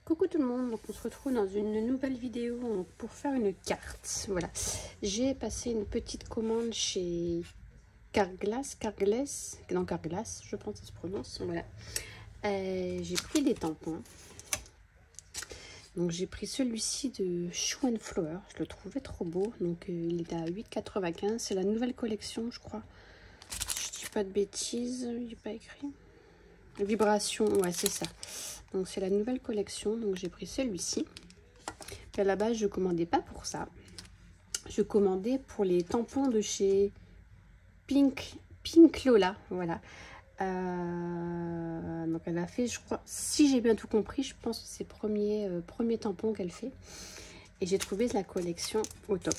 Coucou tout le monde, donc on se retrouve dans une nouvelle vidéo pour faire une carte. Voilà, j'ai passé une petite commande chez Carglass, je pense que ça se prononce. Voilà, j'ai pris des tampons. Donc j'ai pris celui-ci de Shoe and Flower, je le trouvais trop beau. Donc il est à 8,95, c'est la nouvelle collection, je crois. Si je dis pas de bêtises, il n'est pas écrit. Vibration, ouais c'est ça. Donc c'est la nouvelle collection, donc j'ai pris celui-ci. À la base je commandais pas pour ça. Je commandais pour les tampons de chez Pink Lola, voilà. Donc elle a fait, je crois, si j'ai bien tout compris, je pense que c'est premier tampon qu'elle fait. Et j'ai trouvé la collection au top.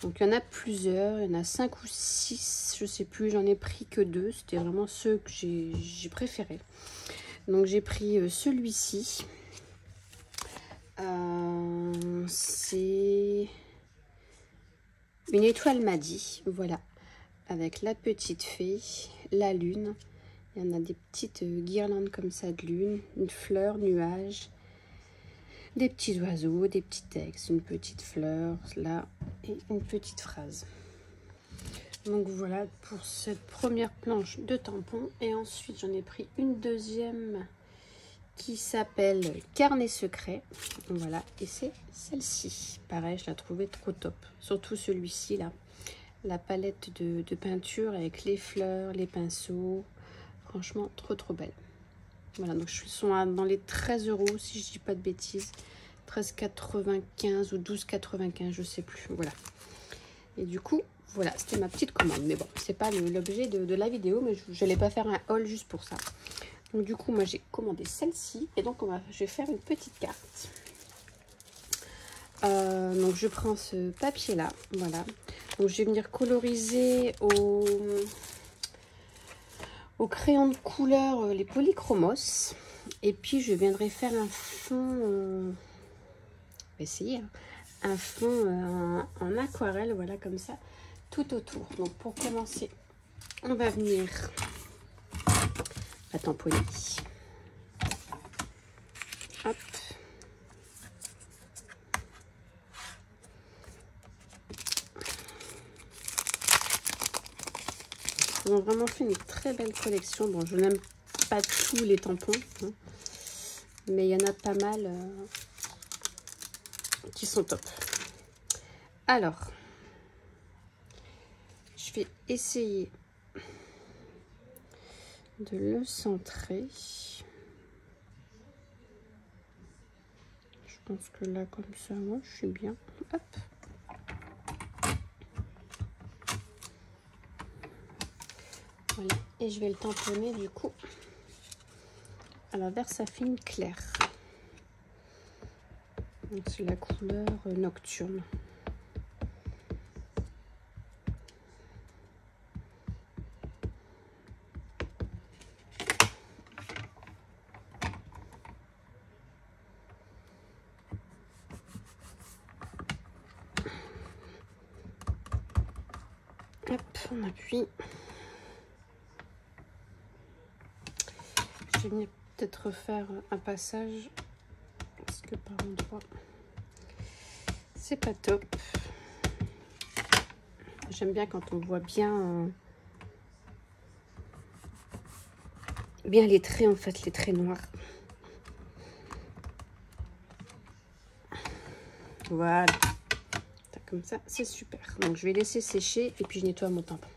Donc il y en a plusieurs, il y en a 5 ou 6, je sais plus, j'en ai pris que 2. C'était vraiment ceux que j'ai préférés. Donc j'ai pris celui-ci. C'est une étoile m'a dit, voilà, avec la petite fée, la lune. Il y en a des petites guirlandes comme ça de lune, une fleur, nuage, des petits oiseaux, des petits textes, une petite fleur là et une petite phrase. Donc voilà pour cette première planche de tampons. Et ensuite j'en ai pris une deuxième qui s'appelle Carnet secret. Voilà, et c'est celle-ci. Pareil, je la trouvais trop top. Surtout celui-ci là. La palette de peinture avec les fleurs, les pinceaux. Franchement, trop belle. Voilà, donc je suis dans les 13 € si je dis pas de bêtises. 13,95 ou 12,95, je sais plus. Voilà. Et du coup, voilà, c'était ma petite commande. Mais bon, c'est pas l'objet de la vidéo, mais je n'allais pas faire un haul juste pour ça. Donc du coup, moi j'ai commandé celle-ci et donc je vais faire une petite carte. Donc je prends ce papier là, voilà. Donc je vais venir coloriser au crayon de couleur les polychromos. Et puis je viendrai faire un fond, on va essayer, hein, un fond en aquarelle, voilà comme ça, tout autour. Donc pour commencer, on va venir la tamponner. Hop. Ils ont vraiment fait une très belle collection. Bon, je n'aime pas tous les tampons, hein, mais il y en a pas mal qui sont top. Alors, je vais essayer de le centrer. Je pense que là, comme ça, moi, je suis bien. Hop. Voilà. Et je vais le tamponner, du coup, à la Versafine claire. C'est la couleur nocturne. Hop, on appuie. Je vais venir peut-être refaire un passage parce que par endroit c'est pas top. J'aime bien quand on voit bien les traits, en fait, les traits noirs. Voilà, comme ça c'est super. Donc je vais laisser sécher et puis je nettoie mon tampon.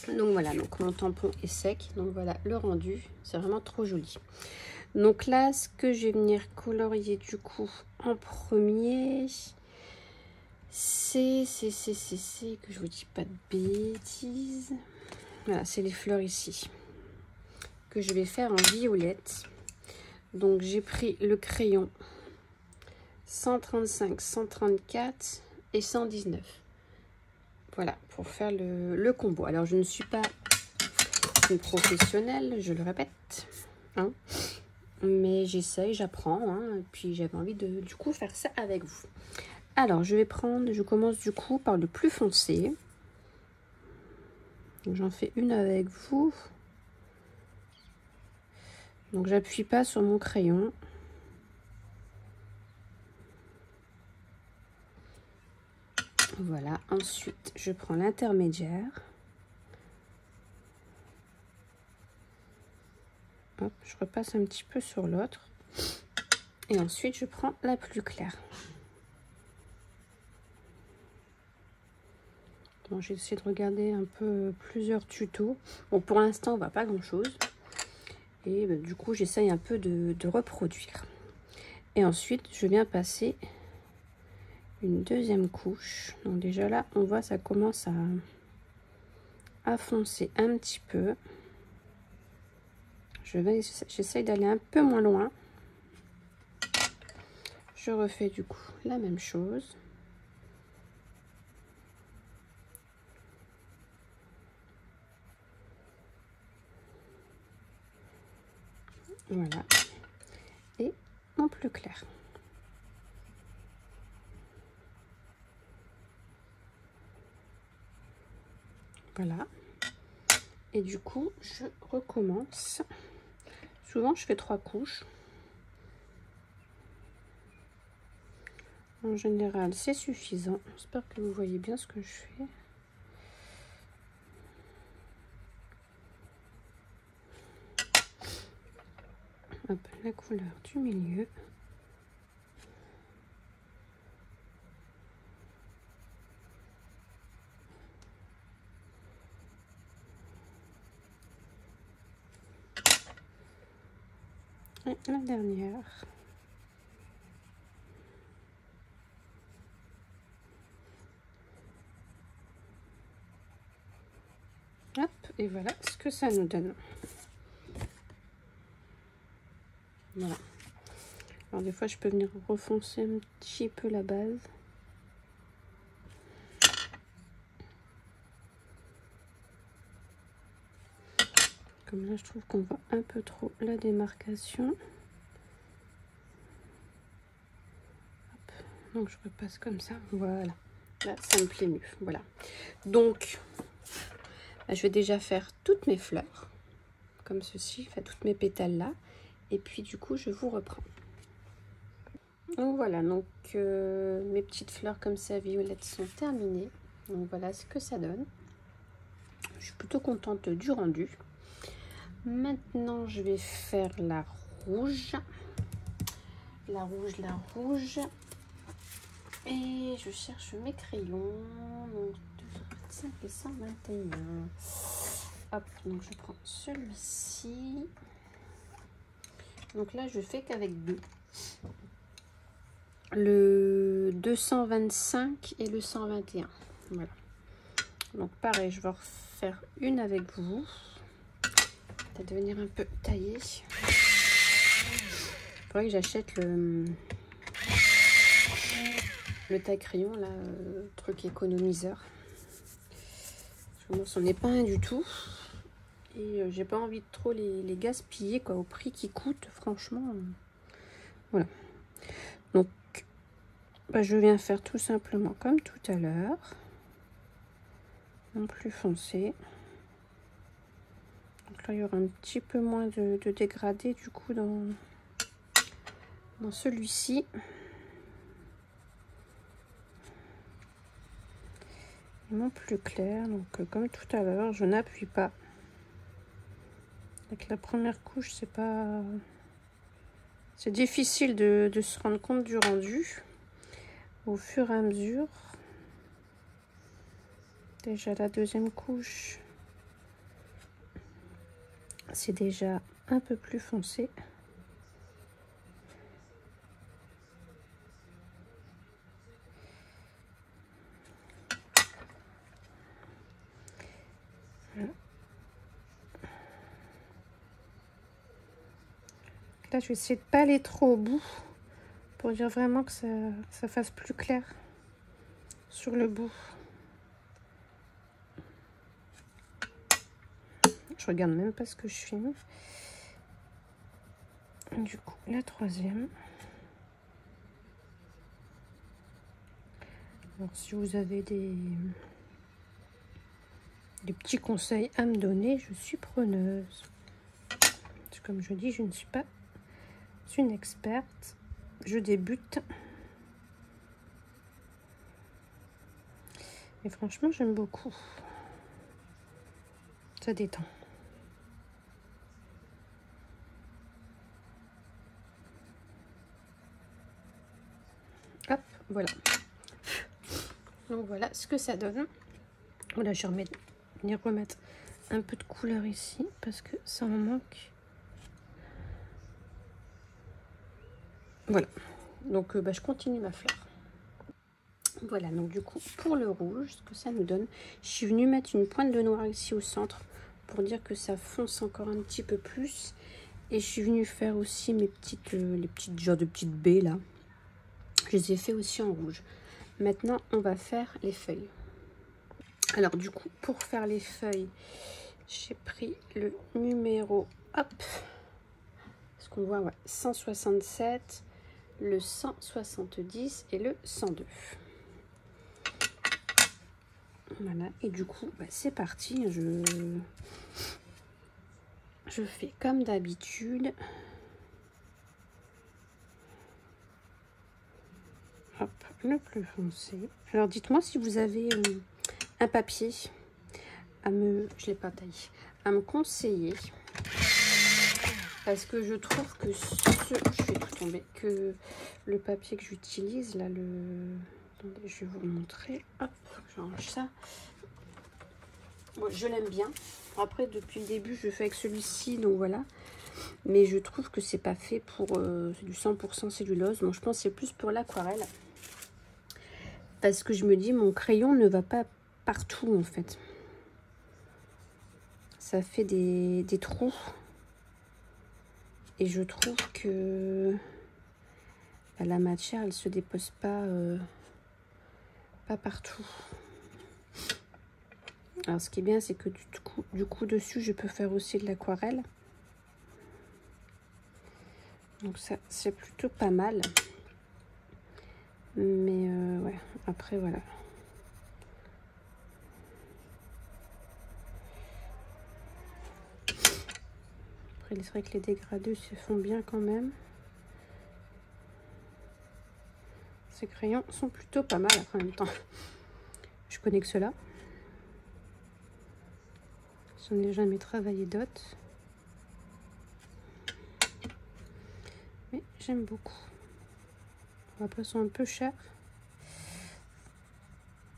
Donc voilà, donc mon tampon est sec. Donc voilà le rendu, c'est vraiment trop joli. Donc là, ce que je vais venir colorier du coup en premier, c'est que je vous dis pas de bêtises. Voilà, c'est les fleurs ici que je vais faire en violette. Donc j'ai pris le crayon 135, 134 et 119. Voilà, pour faire le combo. Alors je ne suis pas une professionnelle, je le répète, hein, mais j'essaye, j'apprends, hein, et puis j'avais envie de du coup faire ça avec vous. Alors je commence du coup par le plus foncé. J'en fais une avec vous. Donc j'appuie pas sur mon crayon, Voilà, ensuite je prends l'intermédiaire. Hop, je repasse un petit peu sur l'autre. Et ensuite je prends la plus claire. Bon, j'ai essayé de regarder un peu plusieurs tutos. Bon, pour l'instant on voit pas grand chose. Et bah, du coup j'essaye un peu de reproduire. Et ensuite je viens passer une deuxième couche. Donc déjà là on voit ça commence à foncer un petit peu. J'essaye d'aller un peu moins loin. Je refais du coup la même chose. Voilà. Et mon plus clair. Voilà. Et du coup, je recommence. Souvent, je fais 3 couches. En général, c'est suffisant. J'espère que vous voyez bien ce que je fais. Hop, la couleur du milieu. Et la dernière. Hop, et voilà ce que ça nous donne. Voilà. Alors des fois, je peux venir refoncer un petit peu la base. Comme là, je trouve qu'on voit un peu trop la démarcation. Hop. Donc, je repasse comme ça. Voilà. Là, ça me plaît mieux. Voilà. Donc, là, je vais déjà faire toutes mes fleurs. Comme ceci. Enfin, toutes mes pétales là. Et puis, du coup, je vous reprends. Donc, voilà. Donc, mes petites fleurs comme ça, violettes, sont terminées. Donc, voilà ce que ça donne. Je suis plutôt contente du rendu. Maintenant, je vais faire la rouge. La rouge. Et je cherche mes crayons. Donc, 225 et 121. Hop, donc je prends celui-ci. Donc là, je fais qu'avec deux. Le 225 et le 121. Voilà. Donc pareil, je vais refaire une avec vous. De venir un peu tailler. Il faudrait que j'achète le taille crayon là, truc économiseur. Moi, c'en est pas un du tout. Et j'ai pas envie de trop les gaspiller quoi, au prix qui coûte, franchement. Voilà. Donc, bah, je viens faire tout simplement comme tout à l'heure. En plus foncé. Donc là, il y aura un petit peu moins de dégradé du coup dans celui-ci. Et mon plus clair, donc comme tout à l'heure, je n'appuie pas. Avec la première couche, c'est difficile de se rendre compte du rendu au fur et à mesure. Déjà la deuxième couche, c'est déjà un peu plus foncé. Voilà. Là, je vais essayer de pas aller trop au bout pour dire vraiment que ça fasse plus clair sur le bout. Je regarde même pas ce que je filme. Du coup, la troisième. Alors, si vous avez des petits conseils à me donner, je suis preneuse. Comme je dis, je ne suis pas une experte. Je débute. Et franchement, j'aime beaucoup. Ça détend. Hop, voilà. Donc voilà ce que ça donne. Voilà, je vais venir remettre un peu de couleur ici parce que ça en manque. Voilà. Donc je continue ma fleur. Voilà, donc du coup, pour le rouge, ce que ça nous donne, je suis venue mettre une pointe de noir ici au centre pour dire que ça fonce encore un petit peu plus. Et je suis venue faire aussi mes petites, les petites genres de petites baies là. Je les ai fait aussi en rouge. Maintenant, on va faire les feuilles. Alors du coup, pour faire les feuilles, j'ai pris le numéro, hop, ce qu'on voit, ouais, 167, le 170 et le 102. Voilà, et du coup, c'est parti. Je fais comme d'habitude. Hop, le plus foncé. Alors dites-moi si vous avez un papier à me, je l'ai pas taillé, à me conseiller. Parce que je trouve que je vais tout tomber, que le papier que j'utilise là, attendez, je vais vous le montrer. Hop, je range ça. Moi, je l'aime bien. Après, depuis le début, je fais avec celui-ci, donc voilà. Mais je trouve que c'est pas fait pour c'est du 100% cellulose. Bon, je pense que c'est plus pour l'aquarelle. Parce que je me dis, mon crayon ne va pas partout en fait. Ça fait des trous. Et je trouve que la matière, elle se dépose pas, pas partout. Alors ce qui est bien, c'est que du coup dessus, je peux faire aussi de l'aquarelle. Donc ça, c'est plutôt pas mal. Mais ouais, après voilà. Après, c'est vrai que les dégradés se font bien quand même. Ces crayons sont plutôt pas mal après, en même temps. Je connais que ceux-là. Je n'ai jamais travaillé d'autres. Mais j'aime beaucoup. Après, ils sont un peu chers.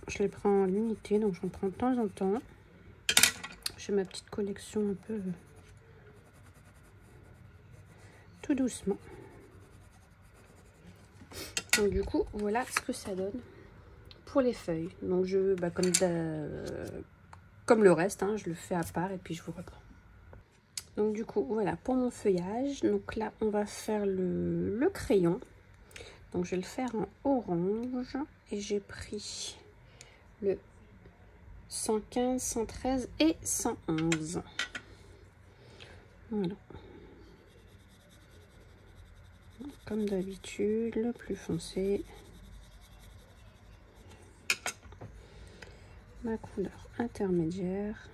Je les prends en l'unité, donc j'en prends de temps en temps. J'ai ma petite collection un peu tout doucement. Donc du coup, voilà ce que ça donne pour les feuilles. Donc je, comme le reste, hein, je le fais à part et puis je vous reprends. Donc du coup, voilà pour mon feuillage. Donc là, on va faire le crayon. Donc je vais le faire en orange et j'ai pris le 115, 113 et 111. Voilà. Comme d'habitude, le plus foncé. Ma couleur intermédiaire.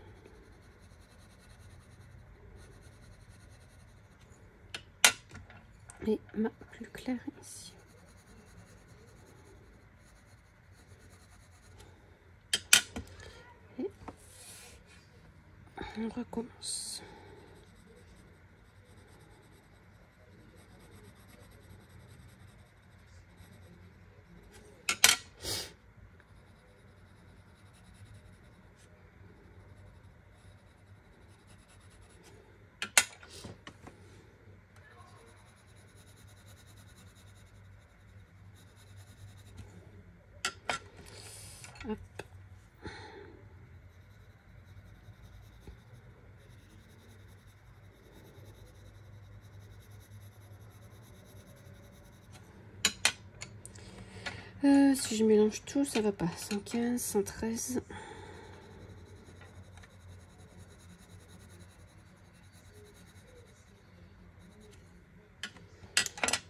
Et ma plus claire ici. Et on recommence. Hop. Si je mélange tout, ça va pas. 115, 113.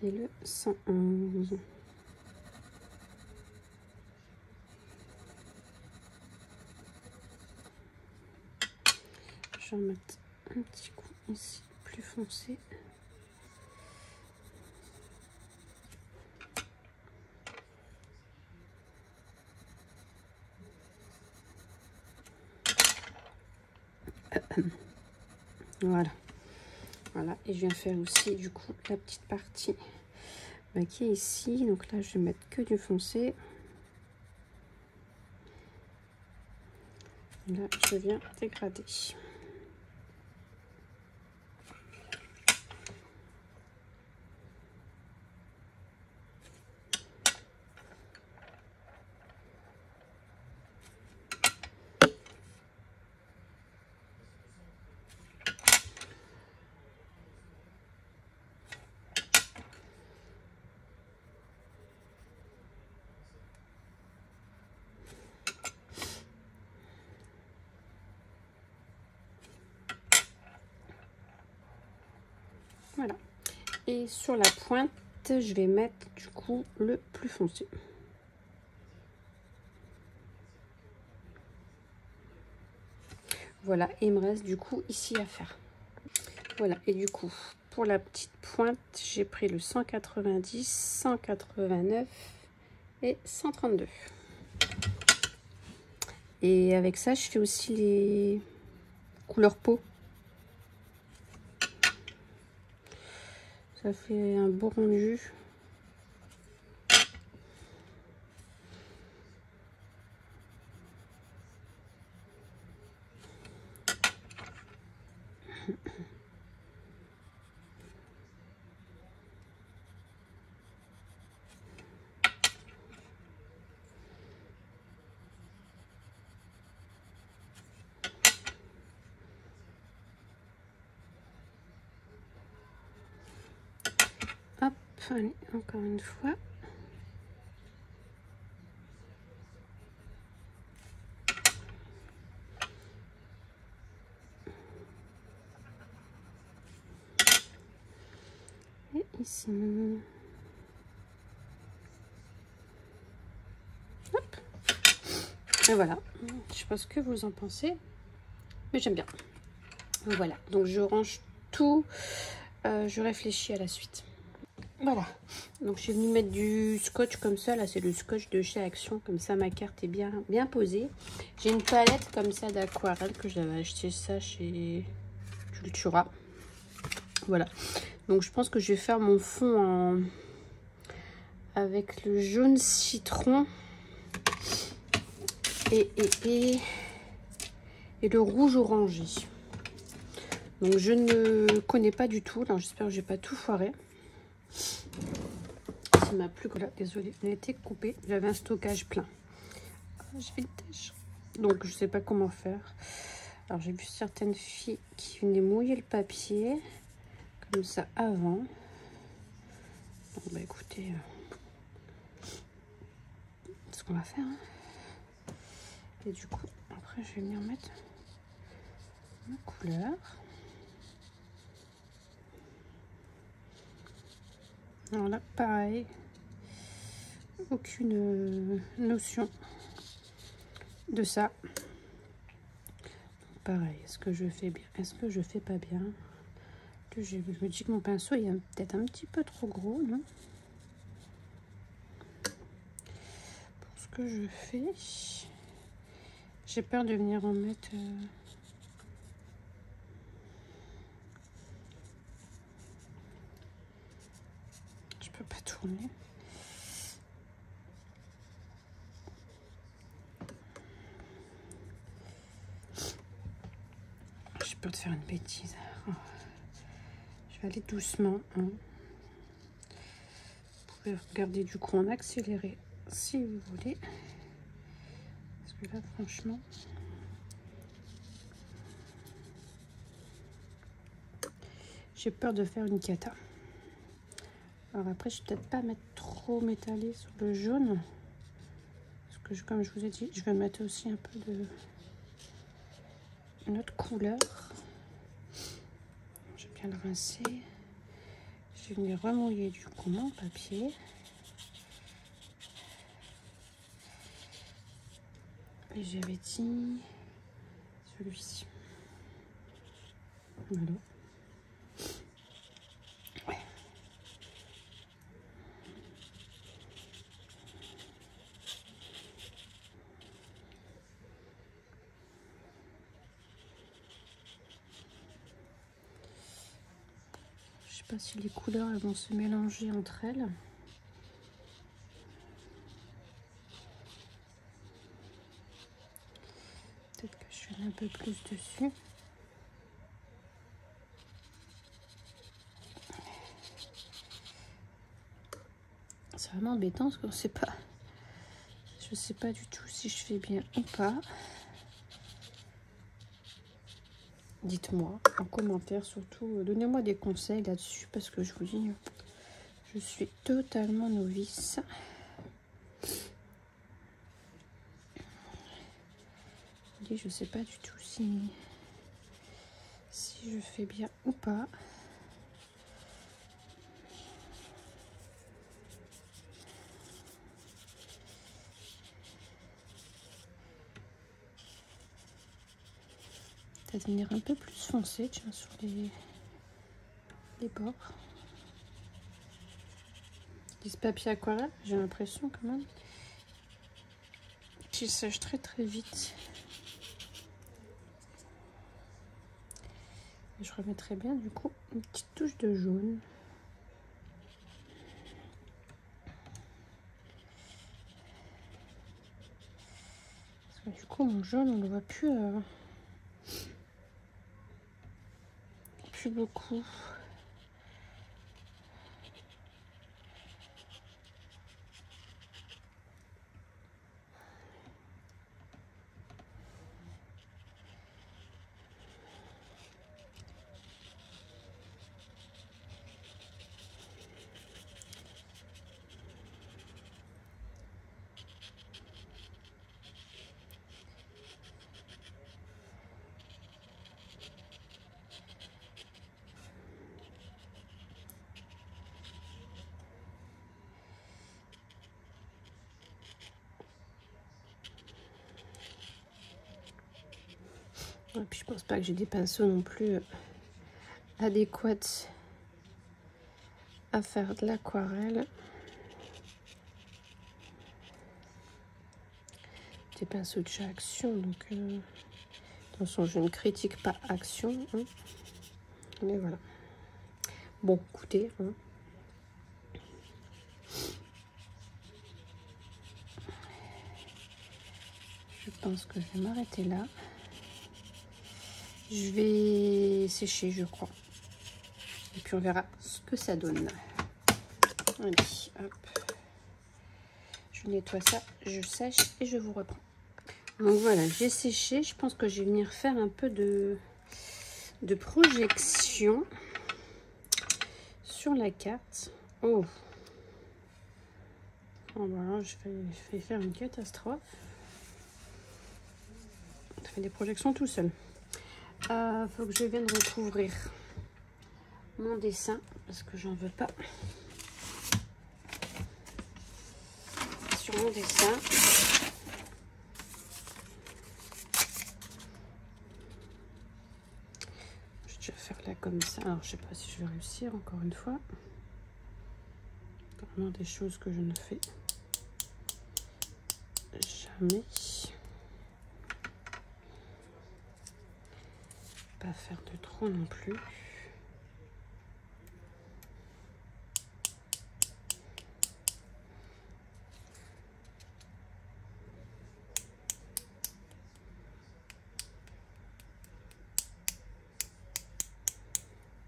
Et le 111. Je vais en mettre un petit coup ici, plus foncé. Voilà. Voilà. Et je viens faire aussi du coup la petite partie qui est ici. Donc là, je vais mettre que du foncé. Là, je viens dégrader. Voilà. Et sur la pointe, je vais mettre du coup le plus foncé. Voilà, et il me reste du coup ici à faire. Voilà, et du coup, pour la petite pointe, j'ai pris le 190, 189 et 132. Et avec ça, je fais aussi les couleurs peau. Ça fait un beau rendu. Hop, allez, encore une fois. Et ici. Hop. Et voilà. Je sais pas ce que vous en pensez, mais j'aime bien. Voilà, donc je range tout. Je réfléchis à la suite. Voilà, donc je suis venue mettre du scotch comme ça. Là, c'est le scotch de chez Action. Comme ça, ma carte est bien posée. J'ai une palette comme ça d'aquarelle que j'avais acheté ça chez Cultura. Voilà, donc je pense que je vais faire mon fond avec le jaune citron et le rouge orangé. Donc je ne connais pas du tout. J'espère que j'ai pas tout foiré. Ça m'a plu. Voilà, désolée, elle était coupée. J'avais un stockage plein. Donc je sais pas comment faire. Alors j'ai vu certaines filles qui venaient mouiller le papier comme ça avant. Donc bah écoutez, c'est ce qu'on va faire. Hein. Et du coup, après je vais venir mettre ma couleur. Alors là, pareil, aucune notion de ça. Pareil, est-ce que je fais bien? Est-ce que je fais pas bien? Je me dis que mon pinceau il est peut-être un petit peu trop gros, non? Pour ce que je fais, j'ai peur de venir en mettre... Je peux pas tourner. J'ai peur de faire une bêtise. Oh. Je vais aller doucement. Hein. Vous pouvez regarder du coup en accéléré si vous voulez. Parce que là, franchement... J'ai peur de faire une cata. Alors après, je vais peut-être pas mettre trop m'étaler sur le jaune. Parce que comme je vous ai dit, je vais mettre aussi un peu de une autre couleur. Je vais bien le rincer. Je vais venir remouiller du coup mon papier. Et j'avais dit celui-ci. Voilà. Ouais. sais pas si les couleurs elles vont se mélanger entre elles. Peut-être que je vais un peu plus dessus. C'est vraiment embêtant parce qu'on sait pas. Je sais pas du tout si je fais bien ou pas. Dites-moi en commentaire, surtout donnez-moi des conseils là-dessus parce que je vous dis, je suis totalement novice. Je sais pas du tout si je fais bien ou pas. Peut-être venir un peu plus foncé, tiens, sur les bords. Ce papier aquarelle, j'ai l'impression quand même qu'il sèche très très vite. Et je remettrai bien du coup une petite touche de jaune. Parce que du coup mon jaune on le voit plus beaucoup. Et puis je pense pas que j'ai des pinceaux non plus adéquats à faire de l'aquarelle. Des pinceaux de chez Action, donc attention, je ne critique pas Action, hein. Mais voilà. Bon, écoutez, hein. Je pense que je vais m'arrêter là. Je vais sécher, je crois. Et puis on verra ce que ça donne. Allez, hop. Je nettoie ça, je sèche et je vous reprends. Donc voilà, j'ai séché. Je pense que je vais venir faire un peu de projection sur la carte. Oh, voilà, je vais faire une catastrophe. Ça fait des projections tout seul. Faut que je vienne recouvrir mon dessin parce que j'en veux pas sur mon dessin. Je vais faire là comme ça. Alors je sais pas si je vais réussir encore une fois. Vraiment des choses que je ne fais jamais. Pas faire de trop non plus.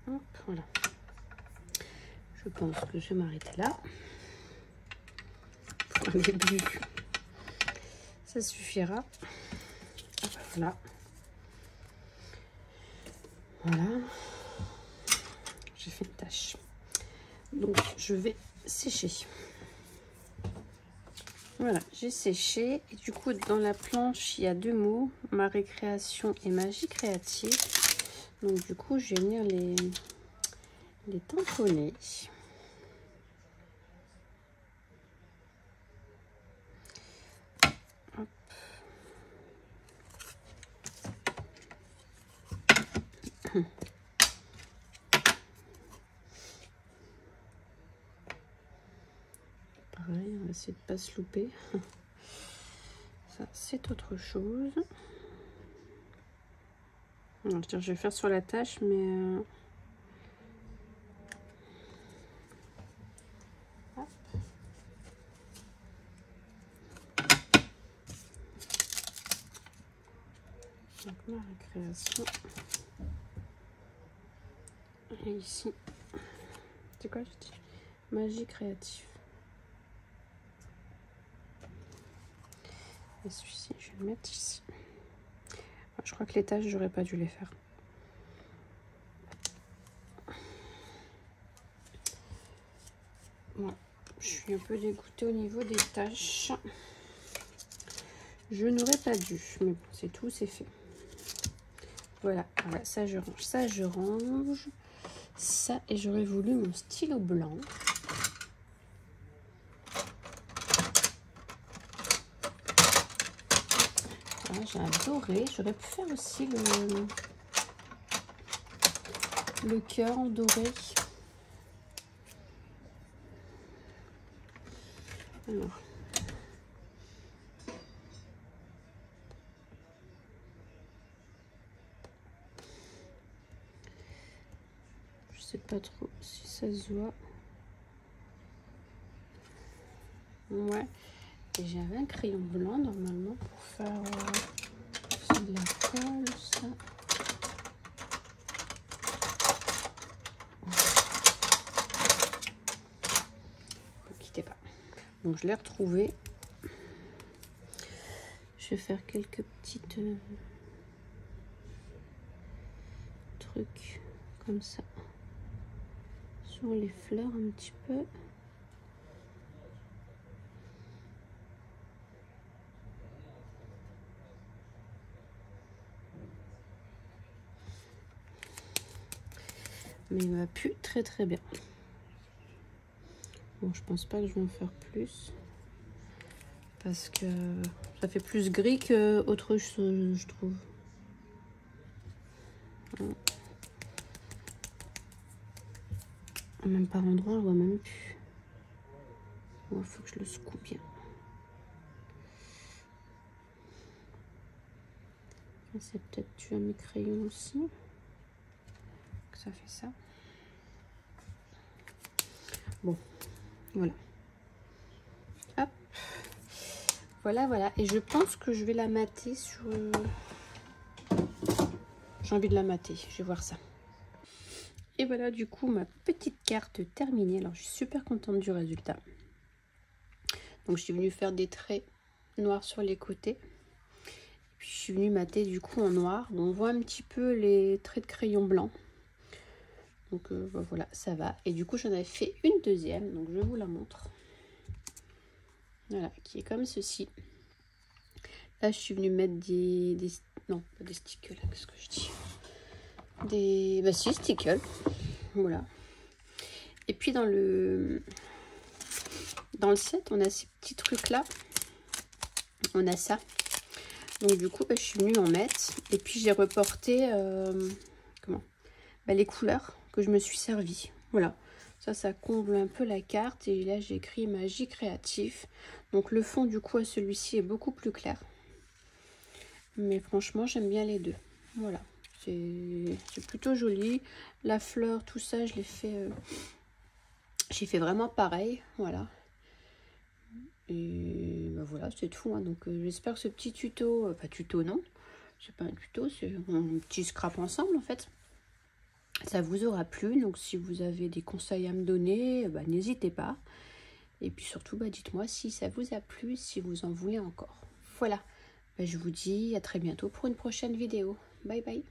Hop, voilà. Je pense que je vais m'arrêter là. Pour un début, ça suffira. Hop, voilà. Voilà. J'ai fait une tâche. Donc, je vais sécher. Voilà, j'ai séché. Et du coup, dans la planche, il y a deux mots. Ma récréation et magie créative. Donc, du coup, je vais venir les tamponner. Hop. Pareil, on va essayer de pas se louper. Ça, c'est autre chose. Alors, je vais faire sur la tâche, mais Hop. Donc ma récréation. Et ici, c'est quoi je dis? Magie créative. Et celui-ci, je vais le mettre ici. Je crois que les tâches, j'aurais pas dû les faire. Bon, je suis un peu dégoûtée au niveau des tâches. Je n'aurais pas dû, mais bon, c'est tout, c'est fait. Voilà, voilà, ça je range, ça je range. Ça, et j'aurais voulu mon stylo blanc. Voilà, j'ai adoré. J'aurais pu faire aussi le cœur en doré. Alors. Je sais pas trop si ça se voit. Ouais. Et j'avais un crayon blanc normalement pour faire de la colle, ça. Ne quittez pas. Donc je l'ai retrouvé. Je vais faire quelques petites trucs comme ça sur les fleurs un petit peu. Mais il m'a plu très très bien. Bon, je pense pas que je vais en faire plus. Parce que ça fait plus gris qu'autre chose, je trouve. Même par endroit, on voit même plus. Il faut que je le secoue bien. C'est peut-être tu as mes crayons aussi. Ça fait ça. Bon, voilà. Hop. Voilà, voilà. Et je pense que je vais la mater sur... J'ai envie de la mater. Je vais voir ça. Et voilà, du coup, ma petite carte terminée. Alors, je suis super contente du résultat. Donc, je suis venue faire des traits noirs sur les côtés. Puis, je suis venue mater, du coup, en noir. Bon, on voit un petit peu les traits de crayon blanc. Donc, bah, voilà, ça va. Et du coup, j'en avais fait une deuxième. Donc, je vous la montre. Voilà, qui est comme ceci. Là, je suis venue mettre des non, pas des stickers, là, qu'est-ce que je dis? Bah si, stickers. Voilà. Et puis dans le set, on a ces petits trucs-là. On a ça. Donc du coup, bah, je suis venue en mettre. Et puis j'ai reporté les couleurs que je me suis servi. Voilà. Ça comble un peu la carte. Et là, j'ai écrit Magie créative. Donc le fond, du coup, à celui-ci est beaucoup plus clair. Mais franchement, j'aime bien les deux. Voilà. C'est plutôt joli. La fleur, tout ça, je l'ai fait... j'ai fait vraiment pareil. Voilà. Et ben voilà, c'est tout. Hein. Donc j'espère que ce petit tuto... pas tuto, non. C'est pas un tuto, c'est un petit scrap ensemble, en fait. Ça vous aura plu. Donc si vous avez des conseils à me donner, bah, n'hésitez pas. Et puis surtout, bah, dites-moi si ça vous a plu, si vous en voulez encore. Voilà. Bah, je vous dis à très bientôt pour une prochaine vidéo. Bye bye.